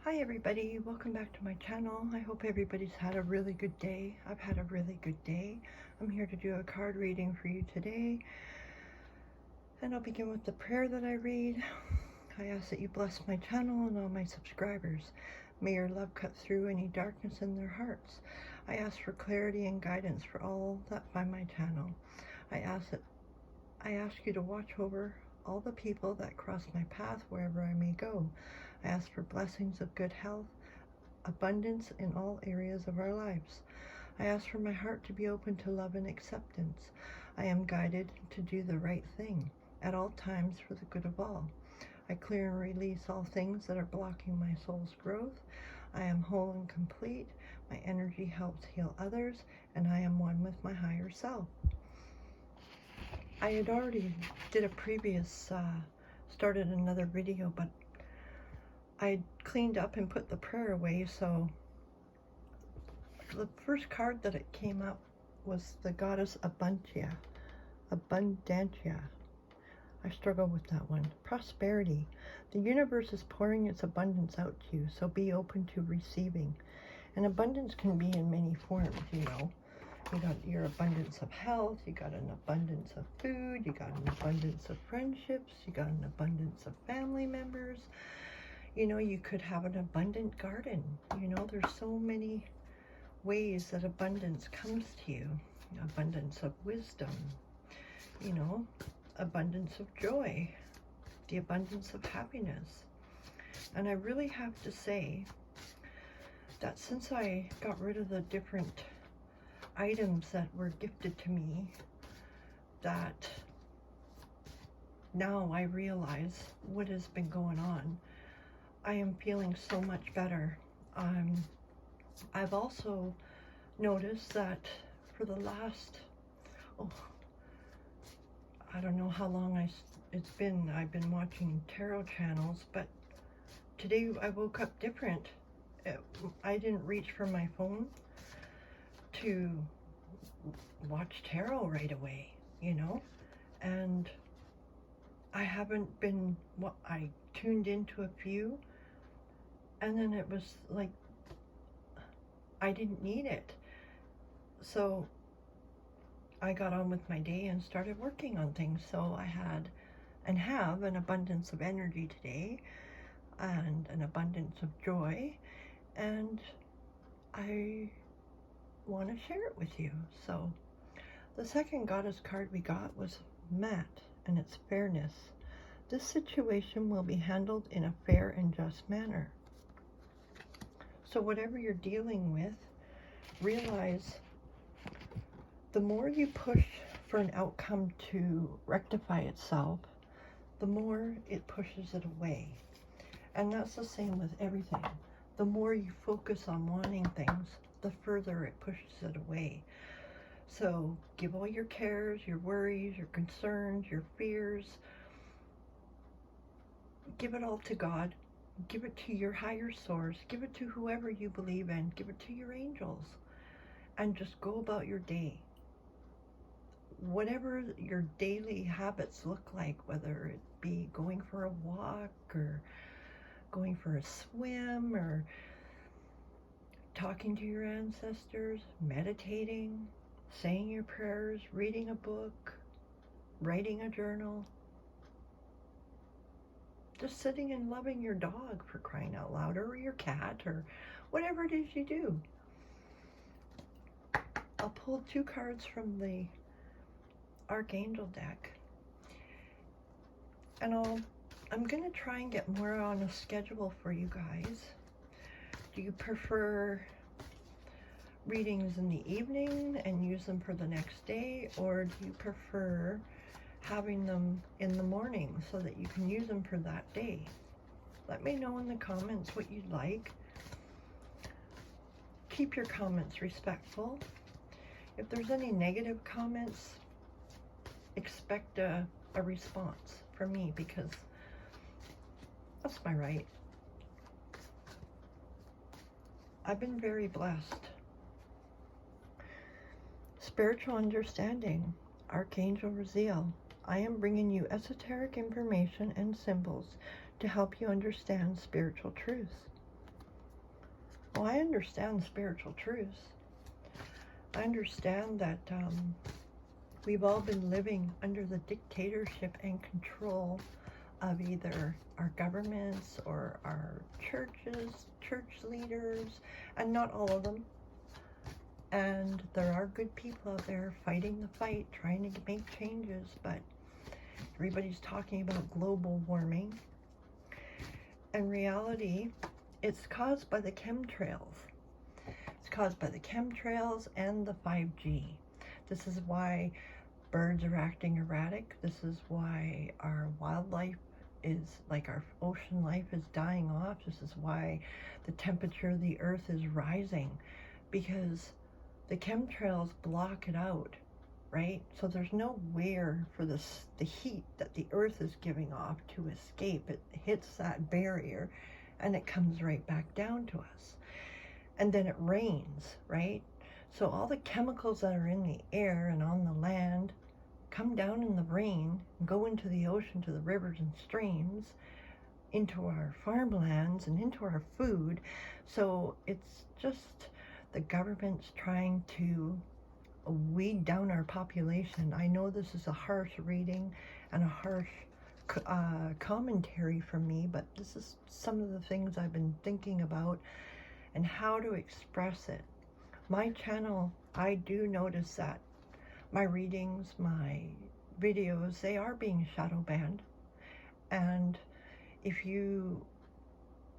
Hi everybody, welcome back to my channel. I hope everybody's had a really good day. I've had a really good day. I'm here to do a card reading for you today. And I'll begin with the prayer that I read. I ask that you bless my channel and all my subscribers. May your love cut through any darkness in their hearts. I ask for clarity and guidance for all that find my channel. I ask you to watch over all the people that cross my path wherever I may go. I ask for blessings of good health, abundance in all areas of our lives. I ask for my heart to be open to love and acceptance. I am guided to do the right thing at all times for the good of all. I clear and release all things that are blocking my soul's growth. I am whole and complete. My energy helps heal others, and I am one with my higher self. I had already did a previous, started another video, but I cleaned up and put the prayer away, so the first card that it came up was the goddess Abundantia. I struggle with that one. Prosperity. The universe is pouring its abundance out to you, so be open to receiving. And abundance can be in many forms, you know. You got your abundance of health, you got an abundance of food, you got an abundance of friendships, you got an abundance of family members. You know, you could have an abundant garden. You know, there's so many ways that abundance comes to you. Abundance of wisdom, you know, abundance of joy, the abundance of happiness. And I really have to say that since I got rid of the different items that were gifted to me, that now I realize what has been going on. I am feeling so much better. I've also noticed that for the last, I don't know how long it's been, I've been watching tarot channels, but today I woke up different. I didn't reach for my phone to watch tarot right away, you know, and I haven't been, I tuned into a few, and then it was like I didn't need it. So I got on with my day and started working on things. So I had and have an abundance of energy today and an abundance of joy, and I want to share it with you. So the second goddess card we got was Mat, and it's fairness. This situation will be handled in a fair and just manner. So whatever you're dealing with, realize the more you push for an outcome to rectify itself, the more it pushes it away. And that's the same with everything. The more you focus on wanting things, the further it pushes it away. So give all your cares, your worries, your concerns, your fears, give it all to God. Give it to your higher source. Give it to whoever you believe in. Give it to your angels. And just go about your day. Whatever your daily habits look like, whether it be going for a walk or going for a swim or talking to your ancestors, meditating, saying your prayers, reading a book, writing a journal, just sitting and loving your dog, for crying out loud, or your cat, or whatever it is you do. I'll pull 2 cards from the Archangel deck, and I'm going to try and get more on a schedule for you guys. Do you prefer readings in the evening and use them for the next day, or do you prefer having them in the morning so that you can use them for that day? Let me know in the comments what you'd like. Keep your comments respectful. If there's any negative comments, expect a response from me, because that's my right. I've been very blessed. Spiritual understanding. Archangel Raziel. I am bringing you esoteric information and symbols to help you understand spiritual truths. Well, I understand spiritual truths. I understand that we've all been living under the dictatorship and control of either our governments or our churches, church leaders, and not all of them. And there are good people out there fighting the fight, trying to make changes, but everybody's talking about global warming. In reality, it's caused by the chemtrails. It's caused by the chemtrails and the 5G. This is why birds are acting erratic. This is why our wildlife is, like our ocean life, is dying off. This is why the temperature of the earth is rising, because the chemtrails block it out, right? So there's nowhere for the heat that the earth is giving off to escape. It hits that barrier and it comes right back down to us. And then it rains, right? So all the chemicals that are in the air and on the land come down in the rain and go into the ocean, to the rivers and streams, into our farmlands and into our food. So it's just the government's trying to weed down our population. I know this is a harsh reading and a harsh commentary from me, but this is some of the things I've been thinking about and how to express it. My channel, I do notice that my readings, my videos, they are being shadow banned. And if you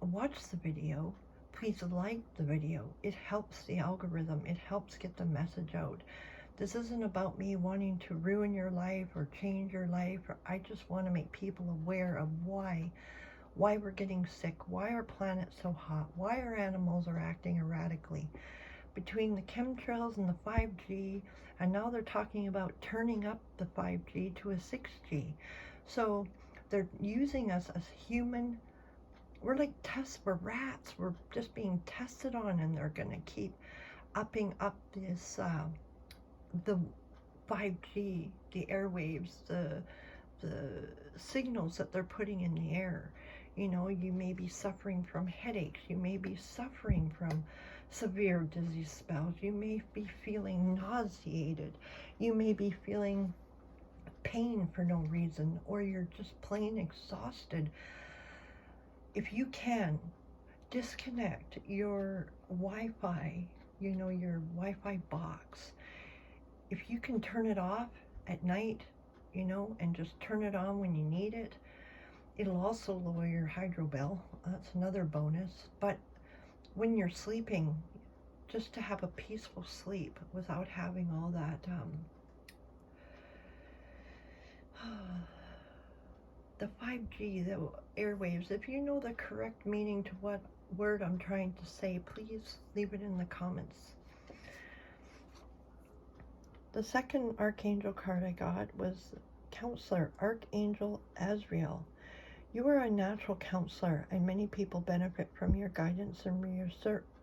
watch the video, please like the video. It helps the algorithm. It helps get the message out. This isn't about me wanting to ruin your life or change your life. I just want to make people aware of why we're getting sick, why our planet's so hot, why our animals are acting erratically. Between the chemtrails and the 5G, and now they're talking about turning up the 5G to a 6G. So they're using us as human. We're like tests, we're rats. We're just being tested on, and they're going to keep upping up this, the 5G, the airwaves, the signals that they're putting in the air. You know, you may be suffering from headaches. You may be suffering from severe dizzy spells. You may be feeling nauseated. You may be feeling pain for no reason, or you're just plain exhausted. If you can, disconnect your Wi-Fi, you know, your Wi-Fi box. If you can turn it off at night, you know, and just turn it on when you need it, it'll also lower your hydro bill. That's another bonus. But when you're sleeping, just to have a peaceful sleep without having all that the 5G, the airwaves, if you know the correct meaning to what word I'm trying to say, please leave it in the comments. The second Archangel card I got was Counselor, Archangel Azrael. You are a natural counselor, and many people benefit from your guidance and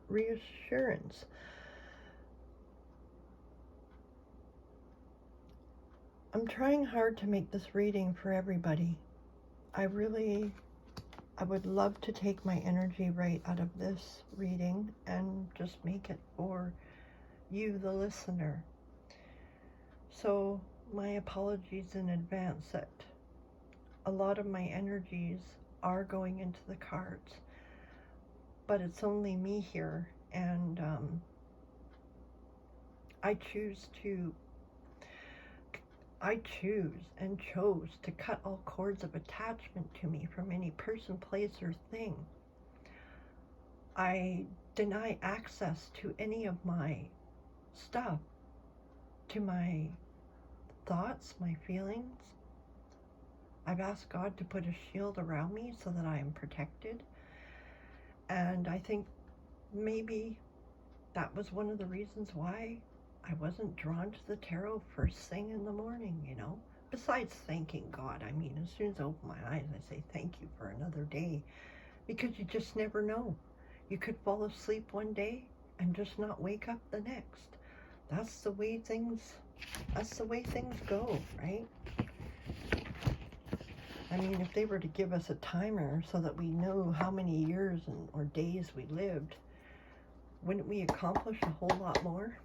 reassurance. I'm trying hard to make this reading for everybody. I would love to take my energy right out of this reading and just make it for you, the listener. So my apologies in advance that a lot of my energies are going into the cards, but it's only me here, and I chose and chose to cut all cords of attachment to me from any person, place, or thing. I deny access to any of my stuff, to my thoughts, my feelings. I've asked God to put a shield around me so that I am protected. And I think maybe that was one of the reasons why I wasn't drawn to the tarot first thing in the morning, you know. Besides thanking God, I mean, as soon as I open my eyes, I say thank you for another day. Because you just never know. You could fall asleep one day and just not wake up the next. That's the way things go, right? I mean, if they were to give us a timer so that we know how many years or days we lived, wouldn't we accomplish a whole lot more?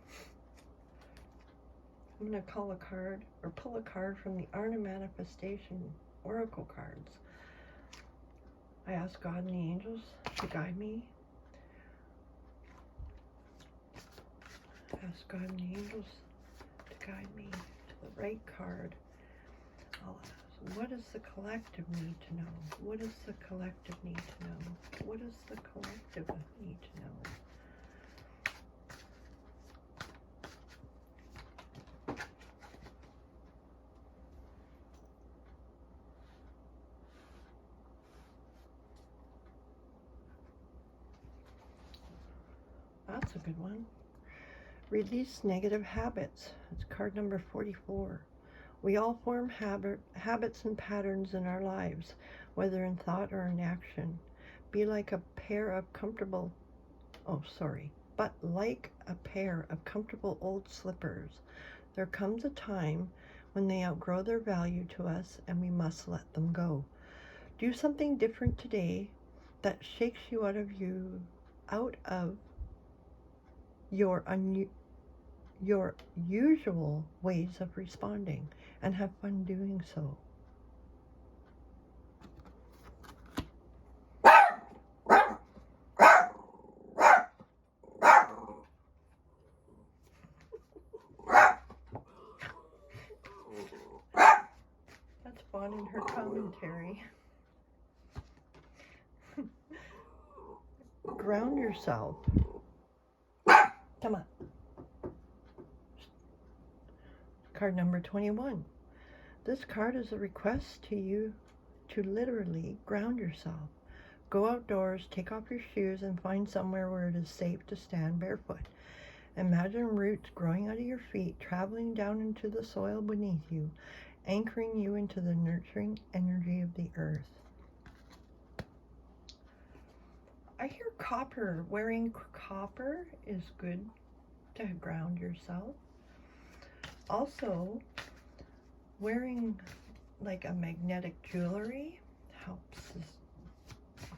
I'm going to call a card or pull a card from the Art of Manifestation Oracle cards. I ask God and the angels to guide me. Ask God and the angels to guide me to the right card. I'll ask, what does the collective need to know? What does the collective need to know? What does the collective need to know? That's a good one. Release negative habits. It's card number 44. We all form habits and patterns in our lives, whether in thought or in action. Like a pair of comfortable old slippers. There comes a time when they outgrow their value to us and we must let them go. Do something different today that shakes you out of your usual ways of responding, and have fun doing so. That's Fawn in her commentary. Ground yourself. Come on. Card number 21. This card is a request to you to literally ground yourself. Go outdoors, take off your shoes, and find somewhere where it is safe to stand barefoot. Imagine roots growing out of your feet, traveling down into the soil beneath you, anchoring you into the nurturing energy of the earth. I hear copper. Wearing copper is good to ground yourself. Also, wearing like a magnetic jewelry helps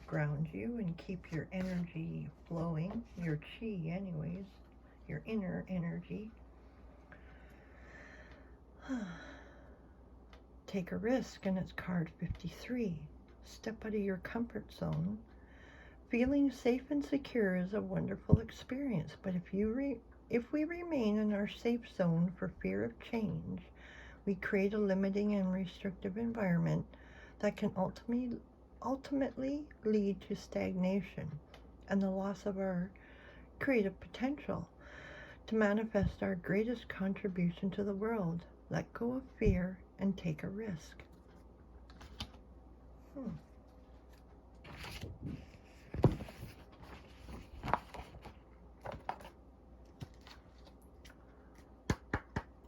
ground you and keep your energy flowing, your chi anyways, your inner energy. Take a risk, and it's card 53. Step out of your comfort zone. Feeling safe and secure is a wonderful experience, but if we remain in our safe zone for fear of change, we create a limiting and restrictive environment that can ultimately lead to stagnation and the loss of our creative potential to manifest our greatest contribution to the world. Let go of fear and take a risk.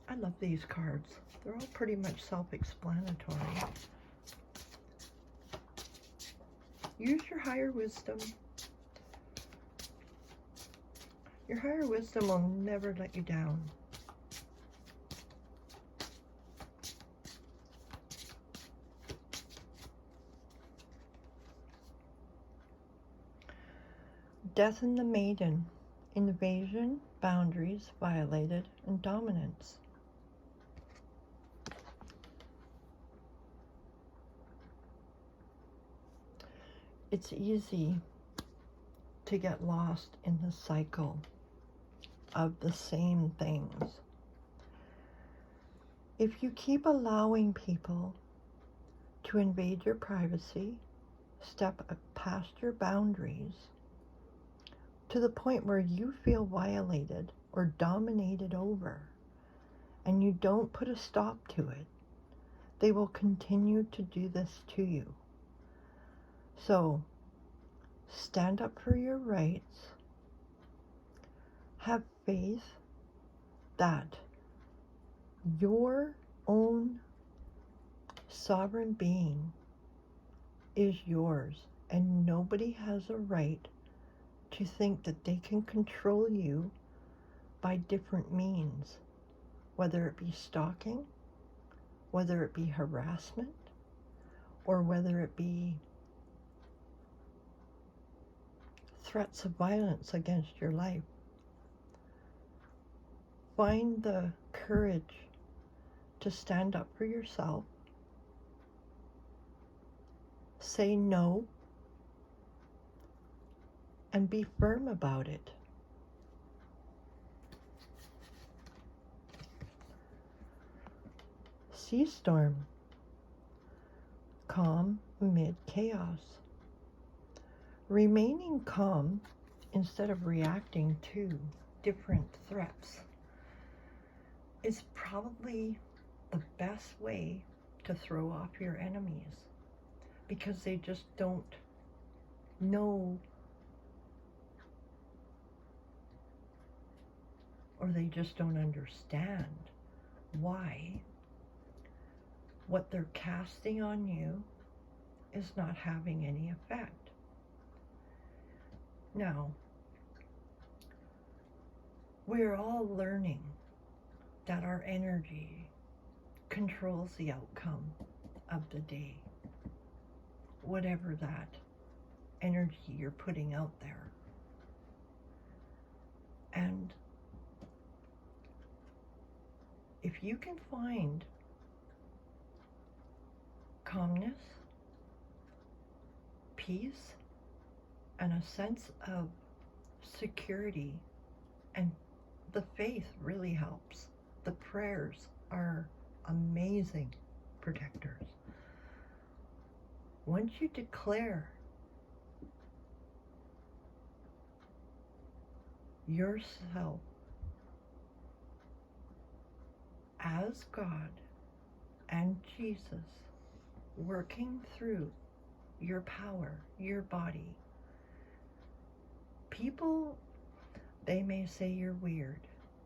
I love these cards. They're all pretty much self-explanatory. Use your higher wisdom. Your higher wisdom will never let you down. Death in the Maiden. Invasion, boundaries violated, and dominance. It's easy to get lost in the cycle of the same things. If you keep allowing people to invade your privacy, step past your boundaries to the point where you feel violated or dominated over, and you don't put a stop to it, they will continue to do this to you. So, stand up for your rights. Have faith that your own sovereign being is yours, and nobody has a right to think that they can control you by different means, whether it be stalking, whether it be harassment, or whether it be threats of violence against your life. Find the courage to stand up for yourself. Say no. And be firm about it. Sea storm. Calm amid chaos. Remaining calm instead of reacting to different threats is probably the best way to throw off your enemies, because they just don't know, or they just don't understand why what they're casting on you is not having any effect. Now, we're all learning that our energy controls the outcome of the day, whatever that energy you're putting out there. And if you can find calmness, peace, and a sense of security, and the faith really helps. The prayers are amazing protectors. Once you declare yourself as God and Jesus working through your power, your body, people, they may say you're weird.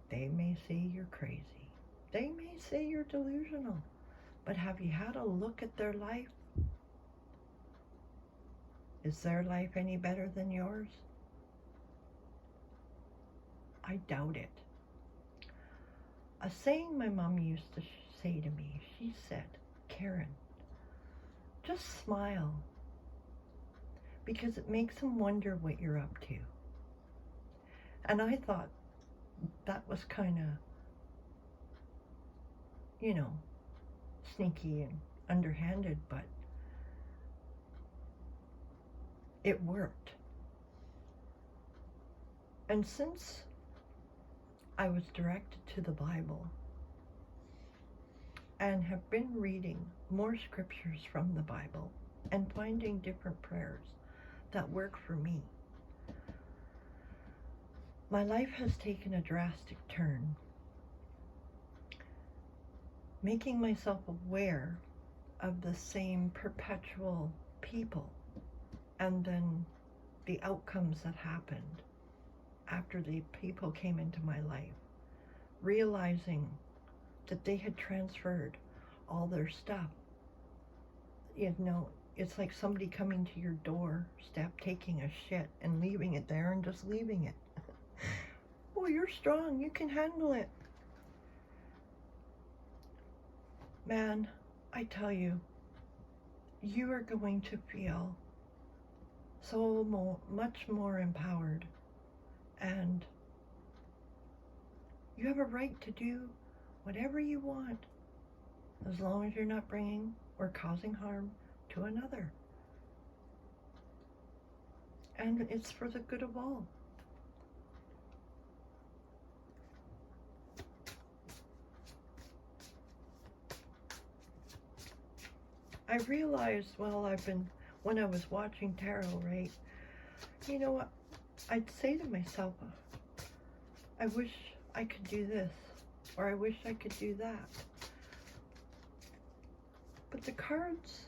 They may say you're crazy. They may say you're delusional. But have you had a look at their life? Is their life any better than yours? I doubt it. A saying my mom used to say to me, she said, Karen, just smile, because it makes them wonder what you're up to. And I thought that was kind of, sneaky and underhanded, but it worked. And since I was directed to the Bible and have been reading more scriptures from the Bible and finding different prayers that work for me, my life has taken a drastic turn. Making myself aware of the same perpetual people and then the outcomes that happened after the people came into my life, realizing that they had transferred all their stuff. It's like somebody coming to your doorstep, taking a shit and leaving it there and just leaving it. Oh, you're strong, you can handle it. Man, I tell you, you are going to feel so much more empowered, and you have a right to do whatever you want, as long as you're not bringing or causing harm to another. And it's for the good of all. I realized when I was watching tarot, right, I'd say to myself, I wish I could do this, or I wish I could do that. But the cards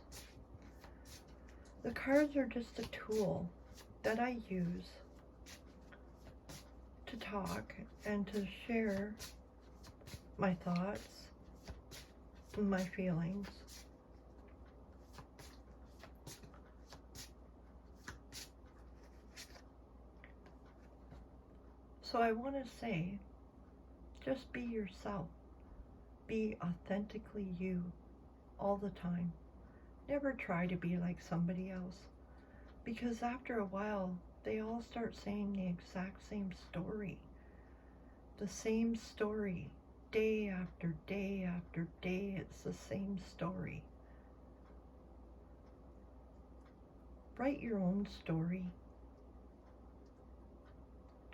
are just a tool that I use to talk and to share my thoughts and my feelings. So I want to say, just be yourself. Be authentically you all the time. Never try to be like somebody else, because after a while, they all start saying the exact same story. The same story. Day after day after day, it's the same story. Write your own story.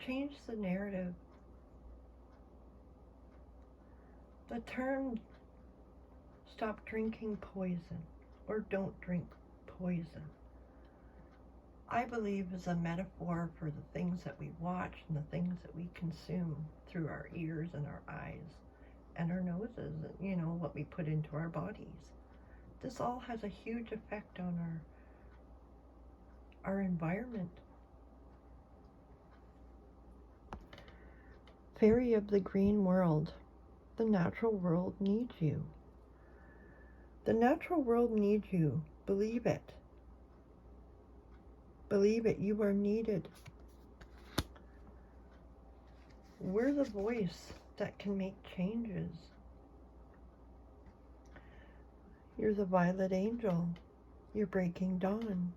Change the narrative. The term stop drinking poison or don't drink poison, I believe, is a metaphor for the things that we watch and the things that we consume through our ears and our eyes and our noses, you know, what we put into our bodies. This all has a huge effect on our environment. Fairy of the green world, the natural world needs you. The natural world needs you. Believe it. Believe it. You are needed. We're the voice that can make changes. You're the violet angel. You're breaking dawn.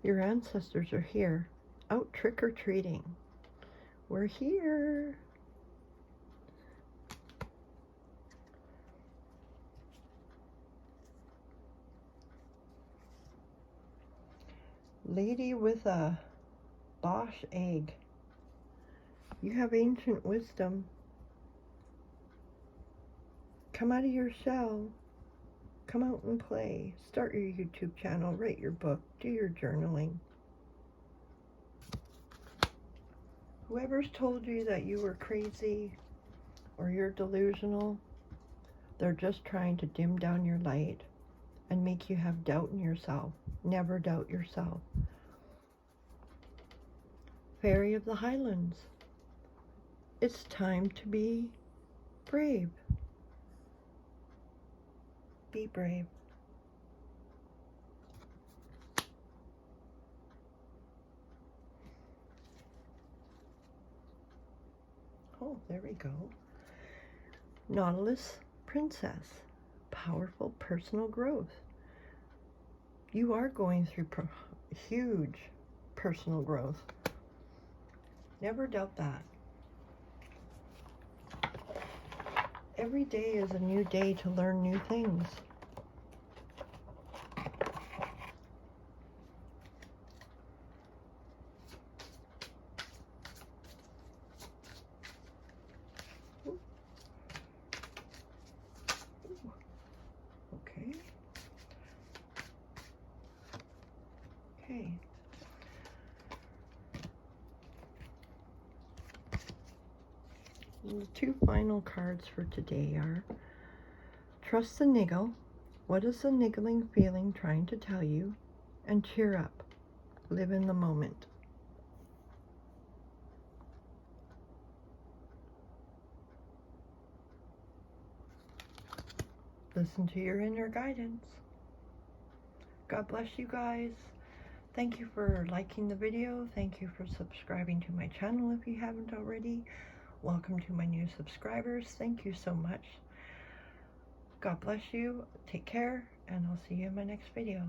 Your ancestors are here, out trick-or-treating. We're here. Lady with a Bosch egg. You have ancient wisdom. Come out of your shell. Come out and play. Start your YouTube channel. Write your book. Do your journaling. Whoever's told you that you were crazy or you're delusional, they're just trying to dim down your light and make you have doubt in yourself. Never doubt yourself. Fairy of the Highlands. It's time to be brave. Be brave. Oh, there we go. Nautilus Princess. Powerful personal growth. You are going through huge personal growth. Never doubt that. Every day is a new day to learn new things. Okay. Okay. The two final cards for today are Trust the Niggle. What is the niggling feeling trying to tell you? And Cheer Up. Live in the moment. Listen to your inner guidance. God bless you guys. Thank you for liking the video. Thank you for subscribing to my channel if you haven't already. Welcome to my new subscribers. Thank you so much. God bless you. Take care, and I'll see you in my next video.